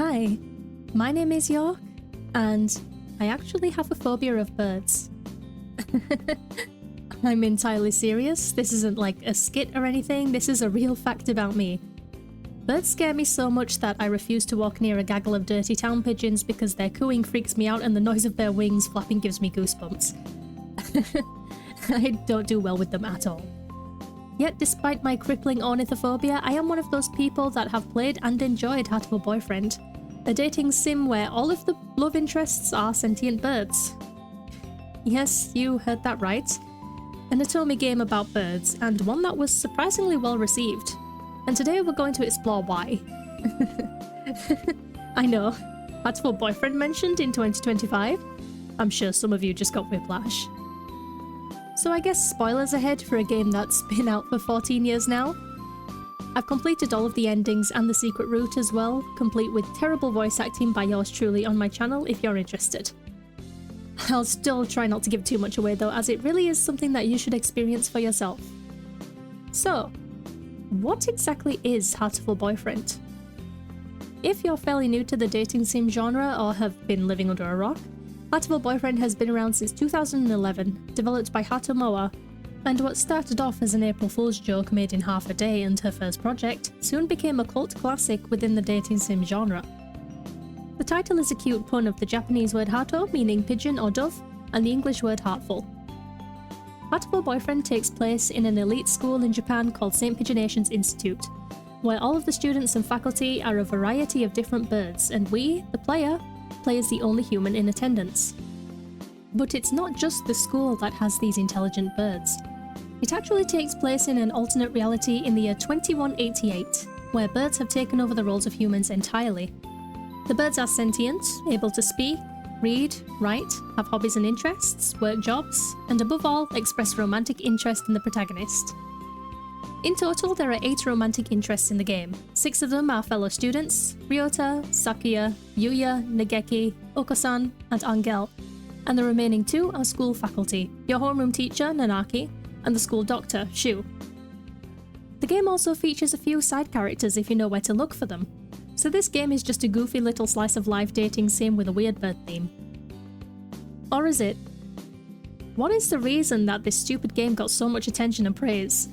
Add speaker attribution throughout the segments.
Speaker 1: Hi, my name is York, and I actually have a phobia of birds. I'm entirely serious, this isn't like a skit or anything, this is a real fact about me. Birds scare me so much that I refuse to walk near a gaggle of dirty town pigeons because their cooing freaks me out and the noise of their wings flapping gives me goosebumps. I don't do well with them at all. Yet despite my crippling ornithophobia, I am one of those people that have played and enjoyed Hatoful Boyfriend, a dating sim where all of the love interests are sentient birds. Yes, you heard that right. An Otome game about birds, and one that was surprisingly well received. And today we're going to explore why. I know, Hatoful Boyfriend mentioned in 2025. I'm sure some of you just got whiplash. So I guess spoilers ahead for a game that's been out for 14 years now. I've completed all of the endings and the secret route as well, complete with terrible voice acting by yours truly on my channel if you're interested. I'll still try not to give too much away though, as it really is something that you should experience for yourself. So, what exactly is Hatoful Boyfriend? If you're fairly new to the dating sim genre or have been living under a rock, Hatoful Boyfriend has been around since 2011, developed by Otome, and what started off as an April Fool's joke made in half a day and her first project, soon became a cult classic within the dating sim genre. The title is a cute pun of the Japanese word hato, meaning pigeon or dove, and the English word heartful. Hatoful Boyfriend takes place in an elite school in Japan called St. Pigeonations Institute, where all of the students and faculty are a variety of different birds, and we, the player, play as the only human in attendance. But it's not just the school that has these intelligent birds. It actually takes place in an alternate reality in the year 2188, where birds have taken over the roles of humans entirely. The birds are sentient, able to speak, read, write, have hobbies and interests, work jobs, and above all, express romantic interest in the protagonist. In total, there are 8 romantic interests in the game. 6 of them are fellow students, Ryota, Sakuya, Yuya, Nageki, Oko-san, and Angel, and the remaining 2 are school faculty, your homeroom teacher, Nanaki, and the school doctor, Shu. The game also features a few side characters if you know where to look for them, so this game is just a goofy little slice of life dating sim with a weird bird theme. Or is it? What is the reason that this stupid game got so much attention and praise?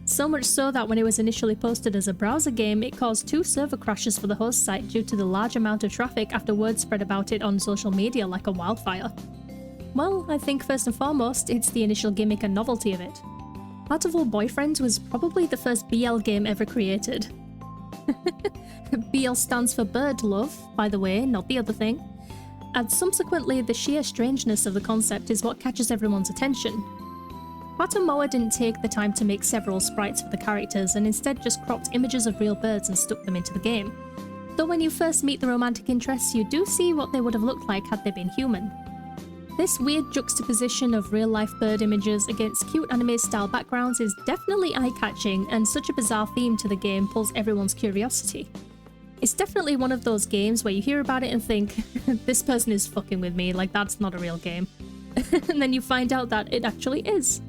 Speaker 1: So much so that when it was initially posted as a browser game, it caused 2 server crashes for the host site due to the large amount of traffic after word spread about it on social media like a wildfire. Well, I think first and foremost, it's the initial gimmick and novelty of it. Hatoful Boyfriend was probably the first BL game ever created. BL stands for bird love, by the way, not the other thing. And subsequently, the sheer strangeness of the concept is what catches everyone's attention. Otome didn't take the time to make several sprites for the characters and instead just cropped images of real birds and stuck them into the game. Though when you first meet the romantic interests, you do see what they would have looked like had they been human. This weird juxtaposition of real-life bird images against cute anime-style backgrounds is definitely eye-catching, and such a bizarre theme to the game pulls everyone's curiosity. It's definitely one of those games where you hear about it and think, this person is fucking with me, like that's not a real game. And then you find out that it actually is.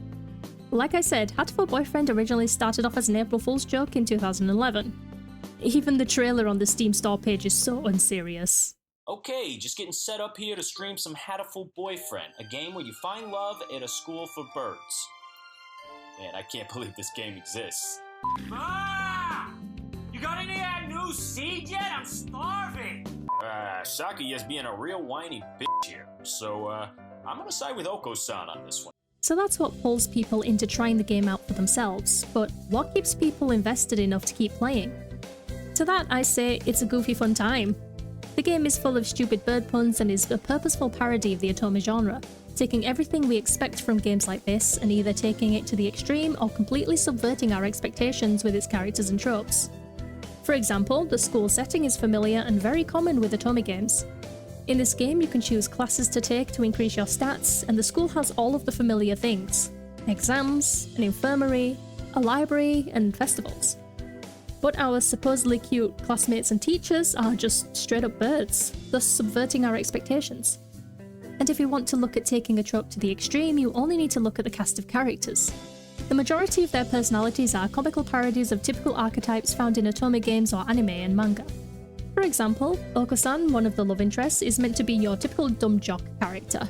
Speaker 1: Like I said, Hatoful Boyfriend originally started off as an April Fool's joke in 2011. Even the trailer on the Steam store page is so unserious.
Speaker 2: Okay, just getting set up here to stream some Hatoful Boyfriend, a game where you find love at a school for birds. Man, I can't believe this game exists.
Speaker 3: Ah! You got any of that new seed yet? I'm starving!
Speaker 2: Sakuya's being a real whiny bitch here, so, I'm gonna side with Oko-san on this one.
Speaker 1: So that's what pulls people into trying the game out for themselves, but what keeps people invested enough to keep playing? To that I say, it's a goofy fun time. The game is full of stupid bird puns and is a purposeful parody of the Otome genre, taking everything we expect from games like this and either taking it to the extreme or completely subverting our expectations with its characters and tropes. For example, the school setting is familiar and very common with Otome games. In this game you can choose classes to take to increase your stats, and the school has all of the familiar things: exams, an infirmary, a library, and festivals. But our supposedly cute classmates and teachers are just straight up birds, thus subverting our expectations. And if you want to look at taking a trope to the extreme, you only need to look at the cast of characters. The majority of their personalities are comical parodies of typical archetypes found in Otome games or anime and manga. For example, Oko-san, one of the love interests, is meant to be your typical dumb jock character.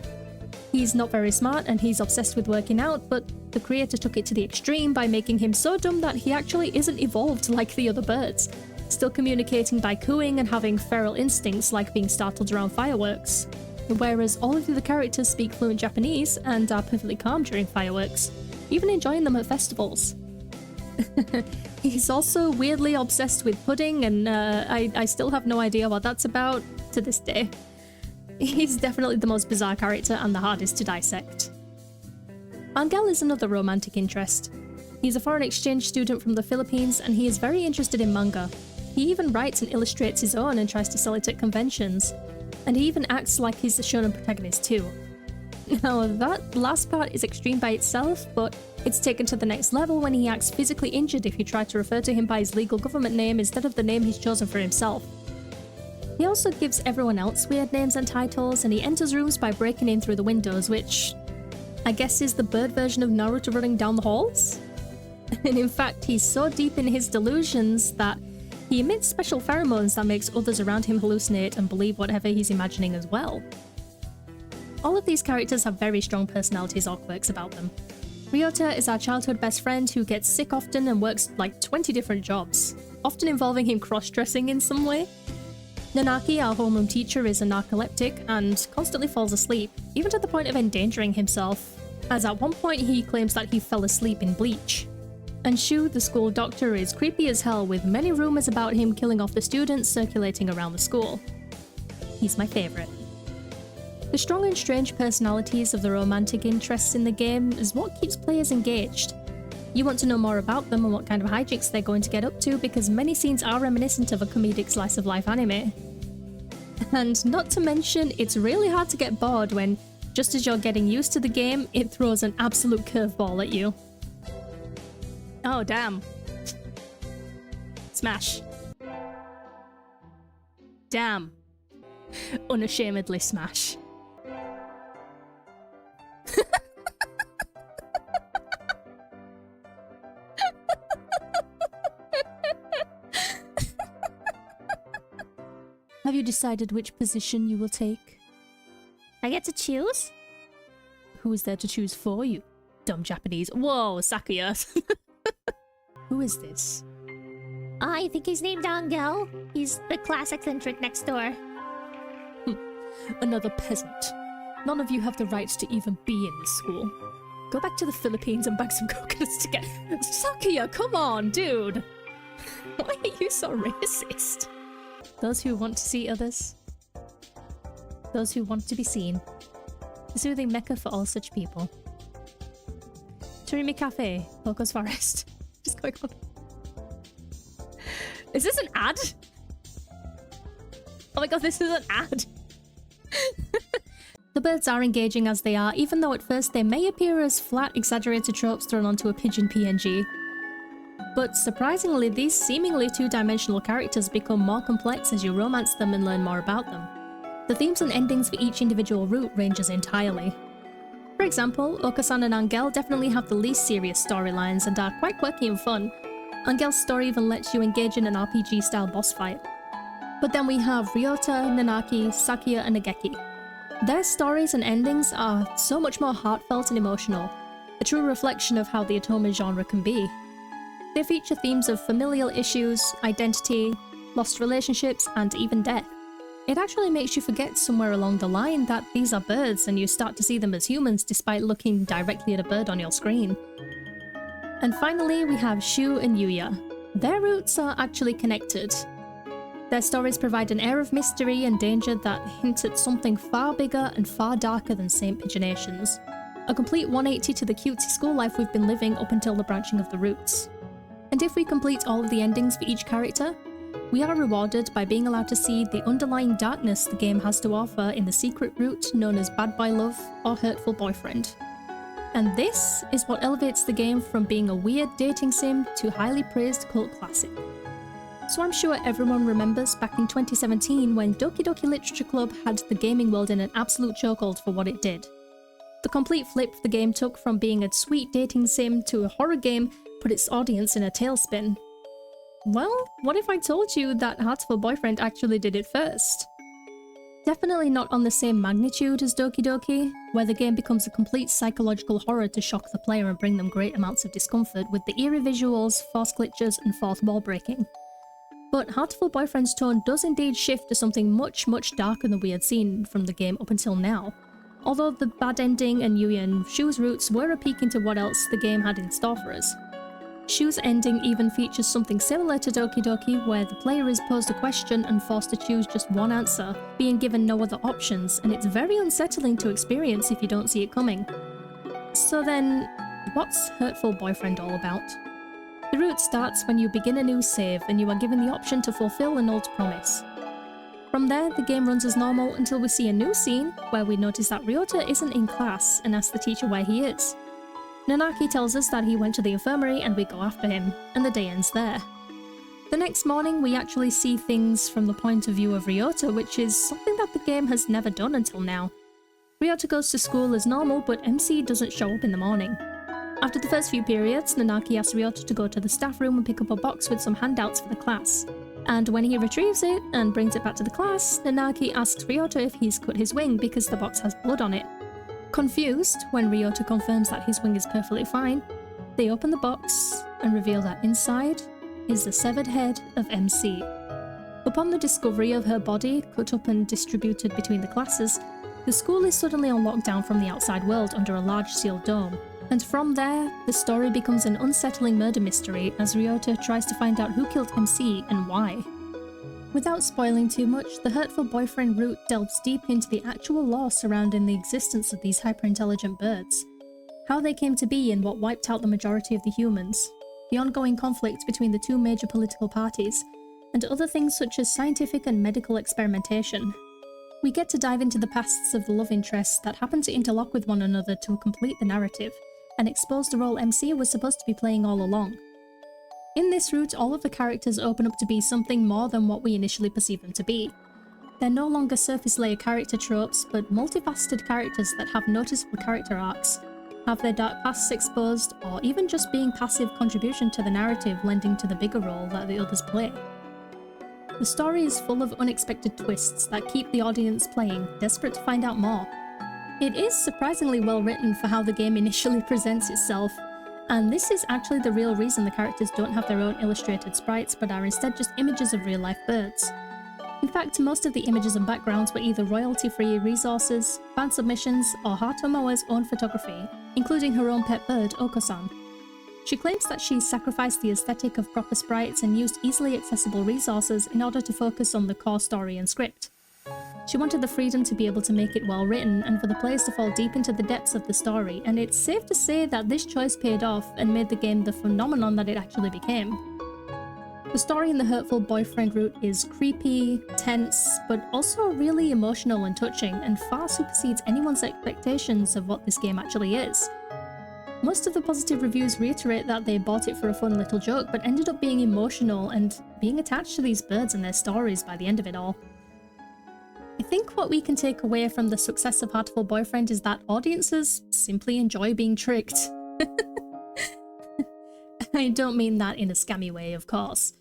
Speaker 1: He's not very smart and he's obsessed with working out, but the creator took it to the extreme by making him so dumb that he actually isn't evolved like the other birds, still communicating by cooing and having feral instincts like being startled around fireworks. Whereas all of the other characters speak fluent Japanese and are perfectly calm during fireworks, even enjoying them at festivals. He's also weirdly obsessed with pudding, and I still have no idea what that's about to this day. He's definitely the most bizarre character and the hardest to dissect. Angel is another romantic interest. He's a foreign exchange student from the Philippines and he is very interested in manga. He even writes and illustrates his own and tries to sell it at conventions. And he even acts like he's the shonen protagonist too. Now that last part is extreme by itself, but it's taken to the next level when he acts physically injured if you try to refer to him by his legal government name instead of the name he's chosen for himself. He also gives everyone else weird names and titles, and he enters rooms by breaking in through the windows, which I guess is the bird version of Naruto running down the halls? And in fact, he's so deep in his delusions that he emits special pheromones that makes others around him hallucinate and believe whatever he's imagining as well. All of these characters have very strong personalities or quirks about them. Ryota is our childhood best friend who gets sick often and works like 20 different jobs, often involving him cross-dressing in some way. Nanaki, our homeroom teacher, is a narcoleptic and constantly falls asleep, even to the point of endangering himself, as at one point he claims that he fell asleep in bleach. And Shu, the school doctor, is creepy as hell with many rumours about him killing off the students circulating around the school. He's my favourite. The strong and strange personalities of the romantic interests in the game is what keeps players engaged. You want to know more about them and what kind of hijinks they're going to get up to because many scenes are reminiscent of a comedic slice of life anime. And not to mention, it's really hard to get bored when, just as you're getting used to the game, it throws an absolute curveball at you. Oh damn. Smash. Damn. Unashamedly smash. Have you decided which position you will take? I get to choose? Who is there to choose for you? Dumb Japanese. Whoa, Sakuya. Who is this?
Speaker 4: I think he's named Angel. He's the class eccentric next door.
Speaker 1: Another peasant. None of you have the right to even be in this school. Go back to the Philippines and bag some coconuts together. Sakuya, come on, dude! Why are you so racist? Those who want to see others. Those who want to be seen. The soothing mecca for all such people. Turimi Cafe, Poco's Forest. Just going on. Is this an ad? Oh my god, this is an ad! The birds are engaging as they are, even though at first they may appear as flat, exaggerated tropes thrown onto a pigeon PNG. But surprisingly, these seemingly two-dimensional characters become more complex as you romance them and learn more about them. The themes and endings for each individual route ranges entirely. For example, Oko-san and Angel definitely have the least serious storylines and are quite quirky and fun. Angel's story even lets you engage in an RPG-style boss fight. But then we have Ryota, Nanaki, Sakuya and Nageki. Their stories and endings are so much more heartfelt and emotional, a true reflection of how the Otome genre can be. They feature themes of familial issues, identity, lost relationships, and even death. It actually makes you forget somewhere along the line that these are birds and you start to see them as humans despite looking directly at a bird on your screen. And finally, we have Shu and Yuya. Their roots are actually connected. Their stories provide an air of mystery and danger that hint at something far bigger and far darker than Saint Pigeonations. A complete 180 to the cutesy school life we've been living up until the branching of the roots. And if we complete all of the endings for each character, we are rewarded by being allowed to see the underlying darkness the game has to offer in the secret route known as Bad Boy Love or Hurtful Boyfriend. And this is what elevates the game from being a weird dating sim to highly praised cult classic. So I'm sure everyone remembers back in 2017 when Doki Doki Literature Club had the gaming world in an absolute chokehold for what it did. The complete flip the game took from being a sweet dating sim to a horror game put its audience in a tailspin. Well, what if I told you that Hatoful Boyfriend actually did it first? Definitely not on the same magnitude as Doki Doki, where the game becomes a complete psychological horror to shock the player and bring them great amounts of discomfort with the eerie visuals, force glitches, and fourth wall breaking. But Hatoful Boyfriend's tone does indeed shift to something much, much darker than we had seen from the game up until now. Although the bad ending and Yuya and Shu's roots were a peek into what else the game had in store for us. Shu's ending even features something similar to Doki Doki, where the player is posed a question and forced to choose just one answer, being given no other options, and it's very unsettling to experience if you don't see it coming. So then, what's Hurtful Boyfriend all about? The route starts when you begin a new save and you are given the option to fulfill an old promise. From there, the game runs as normal until we see a new scene where we notice that Ryota isn't in class and ask the teacher where he is. Nanaki tells us that he went to the infirmary and we go after him, and the day ends there. The next morning, we actually see things from the point of view of Ryota, which is something that the game has never done until now. Ryota goes to school as normal, but MC doesn't show up in the morning. After the first few periods, Nanaki asks Ryota to go to the staff room and pick up a box with some handouts for the class. And when he retrieves it and brings it back to the class, Nanaki asks Ryota if he's cut his wing because the box has blood on it. Confused, when Ryota confirms that his wing is perfectly fine, they open the box and reveal that inside is the severed head of MC. Upon the discovery of her body, cut up and distributed between the classes, the school is suddenly on lockdown from the outside world under a large sealed dome. And from there, the story becomes an unsettling murder mystery as Ryota tries to find out who killed MC and why. Without spoiling too much, the Hurtful Boyfriend route delves deep into the actual lore surrounding the existence of these hyper-intelligent birds, how they came to be and what wiped out the majority of the humans, the ongoing conflict between the two major political parties, and other things such as scientific and medical experimentation. We get to dive into the pasts of the love interests that happen to interlock with one another to complete the narrative, and expose the role MC was supposed to be playing all along. In this route, all of the characters open up to be something more than what we initially perceive them to be. They're no longer surface layer character tropes, but multifaceted characters that have noticeable character arcs, have their dark pasts exposed, or even just being passive contribution to the narrative lending to the bigger role that the others play. The story is full of unexpected twists that keep the audience playing, desperate to find out more. It is surprisingly well written for how the game initially presents itself, and this is actually the real reason the characters don't have their own illustrated sprites but are instead just images of real-life birds. In fact, most of the images and backgrounds were either royalty-free resources, fan submissions, or Hatomoe's own photography, including her own pet bird, Oko-san. She claims that she sacrificed the aesthetic of proper sprites and used easily accessible resources in order to focus on the core story and script. She wanted the freedom to be able to make it well written and for the players to fall deep into the depths of the story, and it's safe to say that this choice paid off and made the game the phenomenon that it actually became. The story in the Hurtful Boyfriend route is creepy, tense, but also really emotional and touching, and far supersedes anyone's expectations of what this game actually is. Most of the positive reviews reiterate that they bought it for a fun little joke, but ended up being emotional and being attached to these birds and their stories by the end of it all. I think what we can take away from the success of Hatoful Boyfriend is that audiences simply enjoy being tricked. I don't mean that in a scammy way, of course,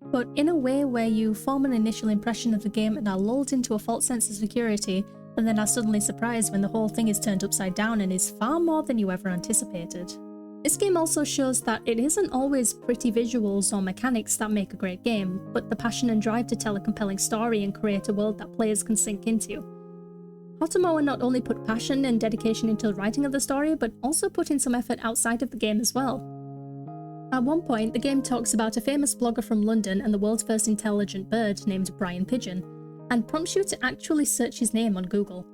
Speaker 1: but in a way where you form an initial impression of the game and are lulled into a false sense of security, and then are suddenly surprised when the whole thing is turned upside down and is far more than you ever anticipated. This game also shows that it isn't always pretty visuals or mechanics that make a great game, but the passion and drive to tell a compelling story and create a world that players can sink into. Otome not only put passion and dedication into the writing of the story, but also put in some effort outside of the game as well. At one point, the game talks about a famous blogger from London and the world's first intelligent bird named Brian Pigeon, and prompts you to actually search his name on Google.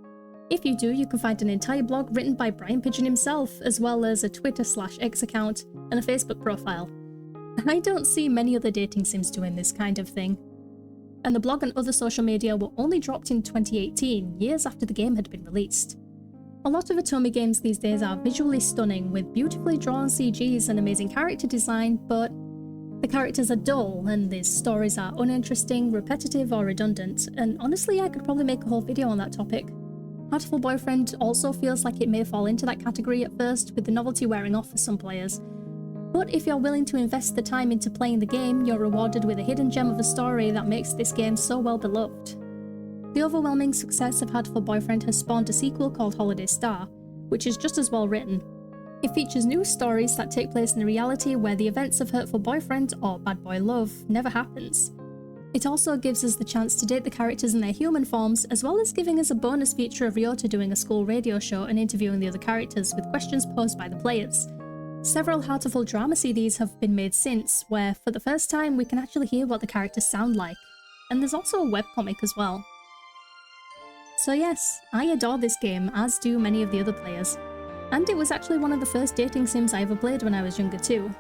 Speaker 1: If you do, you can find an entire blog written by Brian Pigeon himself, as well as a Twitter/X account and a Facebook profile. I don't see many other dating sims doing this kind of thing. And the blog and other social media were only dropped in 2018, years after the game had been released. A lot of Otome games these days are visually stunning, with beautifully drawn CGs and amazing character design, but the characters are dull, and the stories are uninteresting, repetitive, or redundant, and honestly I could probably make a whole video on that topic. Hatoful Boyfriend also feels like it may fall into that category at first, with the novelty wearing off for some players. But if you're willing to invest the time into playing the game, you're rewarded with a hidden gem of a story that makes this game so well beloved. The overwhelming success of Hatoful Boyfriend has spawned a sequel called Holiday Star, which is just as well written. It features new stories that take place in a reality where the events of Hurtful Boyfriend or Bad Boy Love never happens. It also gives us the chance to date the characters in their human forms, as well as giving us a bonus feature of Ryota doing a school radio show and interviewing the other characters with questions posed by the players. Several Hatoful drama CDs have been made since, where for the first time we can actually hear what the characters sound like. And there's also a webcomic as well. So yes, I adore this game, as do many of the other players. And it was actually one of the first dating sims I ever played when I was younger too.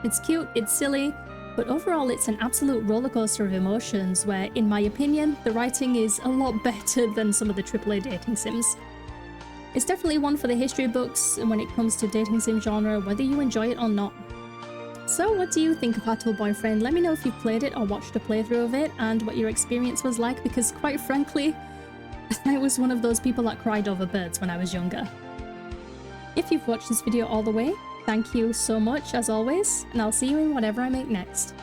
Speaker 1: It's cute, it's silly, but overall it's an absolute rollercoaster of emotions where, in my opinion, the writing is a lot better than some of the AAA dating sims. It's definitely one for the history books when it comes to dating sim genre, whether you enjoy it or not. So what do you think of Hatoful Boyfriend? Let me know if you've played it or watched a playthrough of it and what your experience was like, because quite frankly, I was one of those people that cried over birds when I was younger. If you've watched this video all the way, thank you so much as always, and I'll see you in whatever I make next.